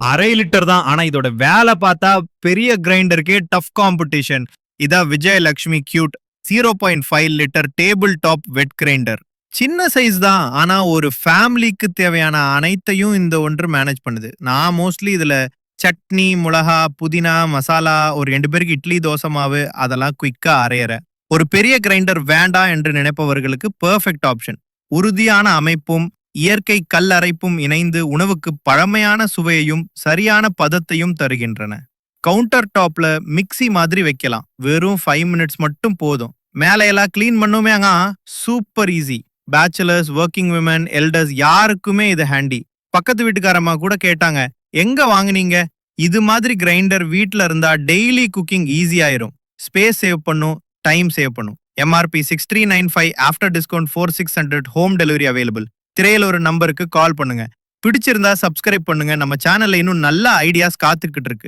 1/2 litre தான். ஆனா இதோட வேலை பார்த்தா பெரிய கிரைண்டருக்கே டஃப் காம்படிஷன். இதான் Vijayalakshmi cute 0.5 litre table top wet grinder. சின்ன சைஸ் தான். ஆனா ஒரு ஃபேமிலிக்கு தேவையான அனைத்தையும் இந்த ஒன்று மேனேஜ் பண்ணுது. நான் மோஸ்ட்லி இதுல சட்னி, மிளகா, புதினா, மசாலா, ஒரு 2 பேருக்கு இட்லி, தோசை மாவு அதெல்லாம் குயிக்கா அரையறேன். ஒரு பெரிய கிரைண்டர் வேண்டாம் என்று நினைப்பவர்களுக்கு பெர்ஃபெக்ட் ஆப்ஷன். உறுதியான அமைப்பும் இயற்கை கல் அரைப்பும் இணைந்து உணவுக்கு பழமையான சுவையையும் சரியான பதத்தையும் தருகின்றன. கவுண்டர் டாப்ல மிக்ஸி மாதிரி வைக்கலாம். வெறும் 5 மினிட்ஸ் மட்டும் போதும். மேல எல்லாம் கிளீன் பண்ணுமேங்க. Super easy. Bachelors, working women, elders யாருக்குமே இது ஹேண்டி. பக்கத்து வீட்டுக்காரம்மா கூட கேட்டாங்க, எங்க வாங்குனீங்க? இது மாதிரி கிரைண்டர் வீட்ல இருந்தா டெய்லி குக்கிங் ஈஸி ஆயிரும். ஸ்பேஸ் சேவ் பண்ணும், டைம் சேவ் பண்ணும். MRP 6395, after discount 4600, home delivery available. திரையில ஒரு நம்பருக்கு கால் பண்ணுங்க. பிடிச்சிருந்தா சப்ஸ்கிரைப் பண்ணுங்க. நம்ம சேனல்ல இன்னும் நல்ல ஐடியாஸ் காத்துக்கிட்டு இருக்கு.